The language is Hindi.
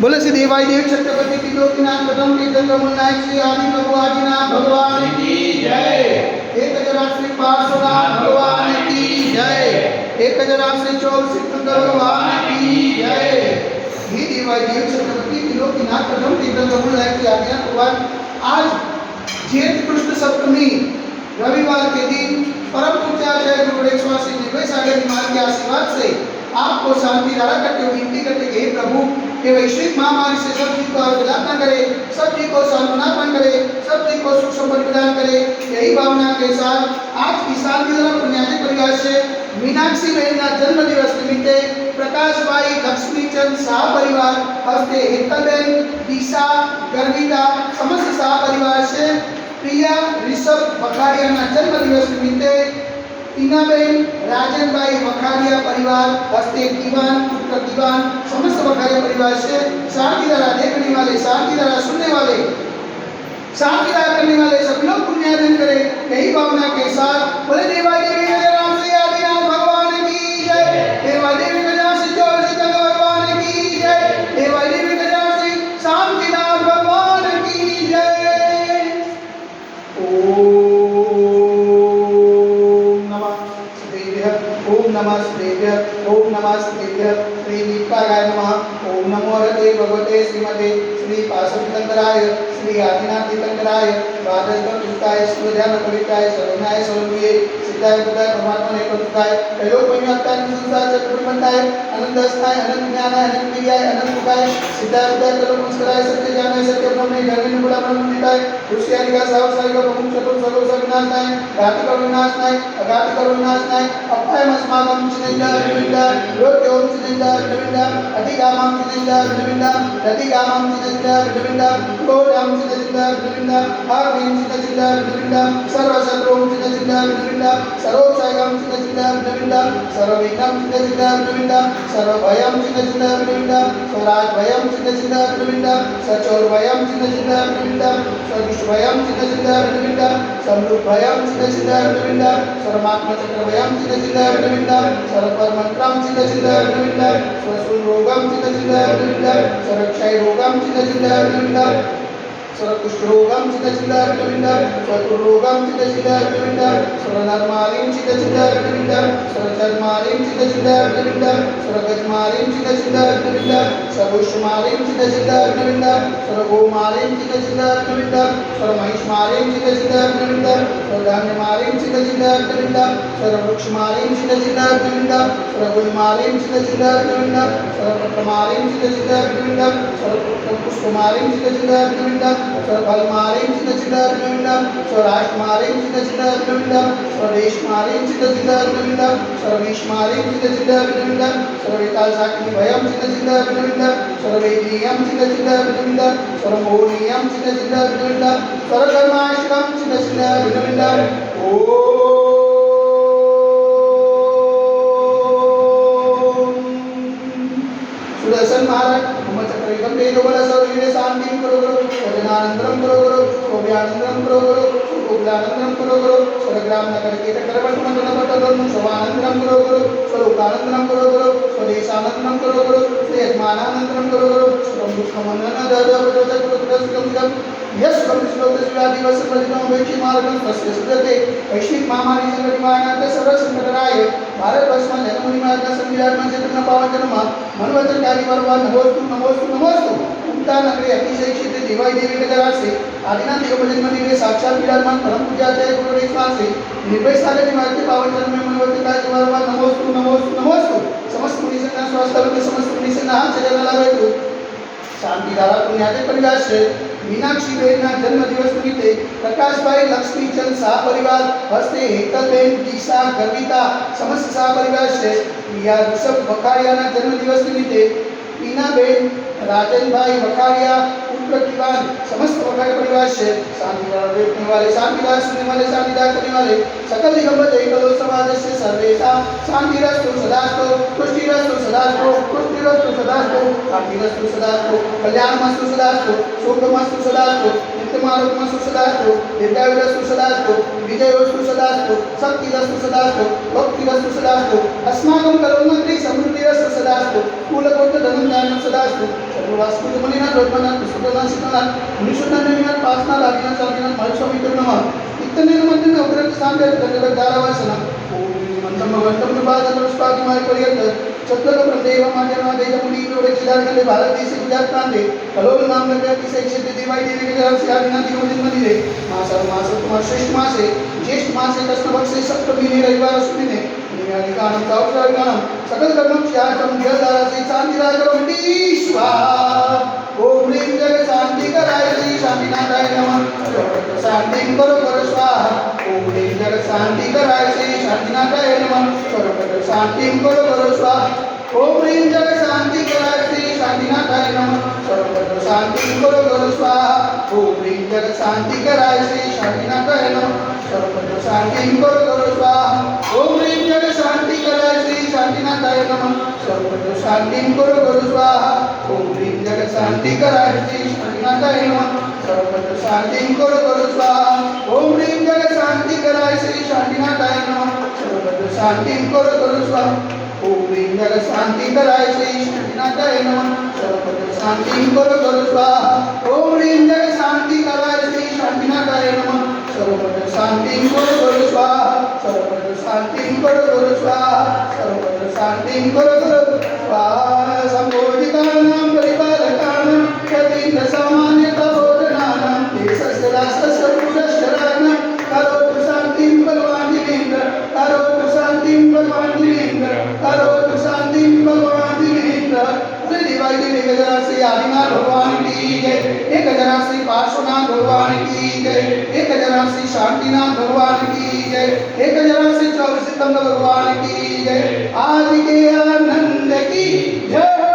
बोले श्री देवाई देव छत्रपति की लोकनाथ प्रथम कीर्तन कमल नायक श्री आदि प्रभु आदिनाथ भगवान की जय। एक हजार श्री पार्श्वनाथ भगवान की जय। एक हजार श्री चौक सिकंदर भगवान की जय। हे देवाई देव छत्रपति की लोकनाथ प्रथम कीर्तन कमल नायक श्री आदिनाथ भगवान, आज जेठ कृष्ण सप्तमी रविवार के दिन परम पूज्याचार्य गुरु स्वामी निर्भय सागर महाराज के आशीर्वाद से आपको शांति धारा करते हुए विनती करते हे प्रभु के वैश्विक महामारी से सब जी को आरोग्य करे, सब जी को सांत्वना करे, सब जी को सुख संपत्ति प्रदान करे। यही भावना के साथ आज किसान पुण्याजी परिवार से मीनाक्षी बहन जन्म दिवस निमित्ते प्रकाश भाई लक्ष्मीचंद शाह परिवार हस्ते हेतलबेन दिशा गर्विता समस्त शाह परिवार से प्रिया ऋषभ वखारिया जन्म दिवस निमित्ते टीनाबेन राजन भाई वखारिया परिवार हस्ते दीवान पुत्र दीवान समस्त वखारिया परिवार से शांति धारा देखने वाले, शांति धारा सुनने वाले, शांति धारा करने वाले सभी लोग पुण्यार्जन करें। यही भावना के साथ बोले देवाई देवी गजानन श्री आदिनाथ भगवान की जय। देवाई देवी गजानन श्री चौक सिकंदर भगवान की जय। देवाई देवी गजानन श्री शांतिनाथ भगवान की जय। ओम नमः श्रीभ्यः, ओम नमः श्रीभ्यः, श्री दीपकाय नमः। ओम नमो हरते भगवते श्रीमते श्री पार्श्वनाथाय श्री आदिनाथ तीर्थंकराय बादल ध्यान कविताय सर्वज्ञाय सर्वज्ञे सिद्धाय बुद्धाय परमात्मा ने प्रभुताय त्रैलोक परिव्याप्ताय संसार चतुर्भुजाय अनंतस्थाय अनंत ज्ञानाय अनंत विद्याय अनंत मुखाय सिद्धाय बुद्धाय त्रैलोक नमस्काराय सत्य ज्ञानाय सत्य ब्रह्मणे धर्मेण गुणा ब्रह्मनिताय ऋषियानिका सावसायिक प्रमुख चतुर सर्व विनाशनाय घाति का विनाशनाय अघाति का विनाशनाय अपाय अस्माकं चिन्ता विनिंदा रोग्यों चिन्ता विनिंदा अधिगामं चिन्ता विनिंदा अधिगामं चिन्ता विनिंदा गोदाम चिन्ता विनिंदा आग्नेयं चिन्ता विनिंदा सर्वशत्रुं चिन्ता विनिंदा सर्वोपचायं चिन्ता विनिंदा सर्वविघ्नं चिन्ता विनिंदा सर्वभयं चिन्ता विनिंदा स्वराजभयं चिन्ता विनिंदा सचोरभयं चिन्ता विनिंदा सर्वविश्वभयं चिन्ता विनिंदा समृद्धभयं चिन्ता विनिंदा सर्वमात्मचक्रभयं चिन्ता विनिंदा सर्वपरमंत्रं चिन्ता विनिंदा सर्वरोगं चिन्ता विनिंदा सर्वक्षयरोगं चिन्ता विनिंदा सर्वकुष्ठरोगं चिन्ता विनिंदा सर्वरोगं चिन्ता विनिंदा सर्वनर्मालिं चिन्ता विनिंदा सर्वचर्मालिं चिन्ता विनिंदा सर्वगजमालिं चिन्ता विनिंदा सर्वोष्मालिं चिन्ता विनिंदा सर्वगोमालिं चिन्ता विनिंदा सर्वमहिष्मालिं चिन्ता विनिंदा सर्वधान्यमालिं चिन्ता विनिंदा सर्ववृक्षमालिं चिन्ता विनिंदा सर्वगुलमालिं चिन्ता विनिंदा सर्वपत्रमालिं चिन्ता विनिंदा सर्वपुष्पमालिं चिन्ता विनिंदा सर्वफलमालिं चिन्ता विनिंदा सर्वराष्ट्रमालिं चिन्ता विनिंदा सर्वदेशमालिं चिन्ता विनिंदा सर्वविश्वमालिं चिन्ता विनिंदा सर्वविकालसाक्षिभयं चिन्ता विनिंदा सर्ववेदीयं चिन्ता विनिंदा सर्वमोहनीयं चिन्ता विनिंदा सर्वकर्माशकं चिन्ता विनिंदा। सुदर्शन महाराज चक्रयुगम तेजो बल सर्ववीर्य शांति करो करो वजनानंदरम करो करो शोभ्यानंदरम करो करो शोभ्यानंदरम करो करो स्वर्ग्राम नगर के चक्रवर्ती मंडल पटदम शोभानंदरम करो करो स्वरूपानंदरम करो करो स्वदेशानंदरम करो करो श्रेयमानानंदरम करो करो ब्रह्मखमनन ददवजतकुलत्रस्कंदम यस ब्रह्मश्लोकस्यादिवस प्रतिनो वैची मार्गं तस्य सुदते वैश्विक महामारी से निवारणार्थ सर्व संकटराय भारत वर्ष में जन्म निवारण संविधान में चेतन पावन जन्म मनवचन कार्य परवा नमोस्तु नमोस्तु नमोस्तु उक्ता नगरी अतिशय क्षेत्र देवाई देवी के द्वारा से आदिनाथ जन्म मंदिर में साक्षात विराजमान परम पूज्याचार्य गुरु रेखा से निर्भय सागर निवारण के पावन जन्म में मनवचन कार्य परवा नमोस्तु नमोस्तु नमोस्तु समस्त मुनि संगण स्वास्थ्य के समस्त मुनि संगण हाथ चरण लगावे शांति धारा पुण्याजी परिवार से मीनाक्षी बहन जन्म दिवस निमित्ते प्रकाश भाई लक्ष्मीचंद शाह परिवार हस्ते हेतलबेन दिशा गर्विता समस्त शाह परिवार से प्रिया ऋषभ वखारिया जन्म दिवस निमित्ते टीनाबेन राजन भाई वखारिया पुत्र दीवान समस्त वखारिया परिवार से शांति देखने वाले, शांतिदार सुनने वाले, शांतिदार करने वाले सकल दिगंबर जयकलो समाज से सर्वेशा शांतिरस्तु सदास्तु पुष्टिरस्तु सदास्तु पुष्टिरस्तु सदास्तु शांतिरस्तु सदास्तु कल्याणमस्तु सदास्तु सुखमस्तु सदास्तु नित्यमारोग्यमस्तु सदास्तु दीर्घायुरस्तु सदास्तु विजयोस्तु सदास्तु शक्तिरस्तु सदास्तु भक्तिरस्तु सदास्तु अस्माकं करोमन्त्री समृद्धिरस्तु सदास्तु कुलकोट धनं ज्ञानं सदास्तु सर्व वास्तु मलिनाथ रोधनाथ सुतनाथ सीतानाथ मुनिषुद्धनाथ पासनाथ आदिनाथ साधनाथ महास्वामी नमः इतने मंत्र में उग्र शांति दंडवत धारावासना ओम मंत्रम भगवंतम दुपादम पुष्पादि माय पर्यंत चतुर्थ ब्रह्मदेव माध्यमा देव मुनि रोडे चिदारकले भारत देश गुजरात प्रांते कलोल नाम नगर से क्षेत्र देवाई देवी के घर से आदिनाथ दिन मंदिरे मास कुमार श्रेष्ठ मासे ज्येष्ठ मासे कृष्ण पक्ष से सप्तमी ने रविवार सुनी ने निम्यानि कानम चावसार कानम सकल कर्म त्यागम जलधारा से शांति रागम स्वाहा ओम ह्रीं जग शांति कराय श्री शांतिनाथाय नमः शांति करो करो स्वाहा ओम ह्रीं जग शांति कराय श्री शांतिनाथाय नमः शांति करो करो स्वाहा ओम ह्रीं जग शांति कराय श्री शांतिनाथाय नमः शांति करो करो स्वाहा ओम ह्रीं जग शांति कराय श्री शांतिनाथाय नमः शांति करो करो स्वाहा ओम ह्रीं जग शांति कराय श्री शांतिनाथाय नमः शांति करो करो स्वाहा ओम ह्रीं जग शांति कराय श्री शांतिनाथाय नमः शांति करो करो स्वाहा ओम ह्रीं जग शांति कराय श्री शांतिनाथाय नमः शांति करो करो स्वाहा ओम ह्रीं जग शांति कराय श्री शांतिनाथाय नमः शांति करो करो स्वाहा ओम ह्रीं जग शांति कराय श्री शांतिनाथाय नमः सर्वत्र शांति करो करो स्वाहा सर्वत्र शांति करो करो स्वाहा सर्वत्र शांति करो करो स्वाहा संबोधितानां परिपालकानां यतीन्द्र सामान्यता बोधनानां देशस्य राष्ट्रस्य पुरस्कराणां करोतु शान्तिं भगवान् जिनेन्द्र करोतु शान्तिं भगवान् जिनेन्द्र करोतु शान्तिं भगवान् जिनेन्द्र दिवाई देवी गजरा श्री आदिनाथ भगवान की जय एक गजरा श्री पार्श्वनाथ भगवान की जय एक गजरा श्री शांतिनाथ भगवान की जय एक गजरा श्री 24 सितंबर भगवान की जय आदि के आनंद की जय।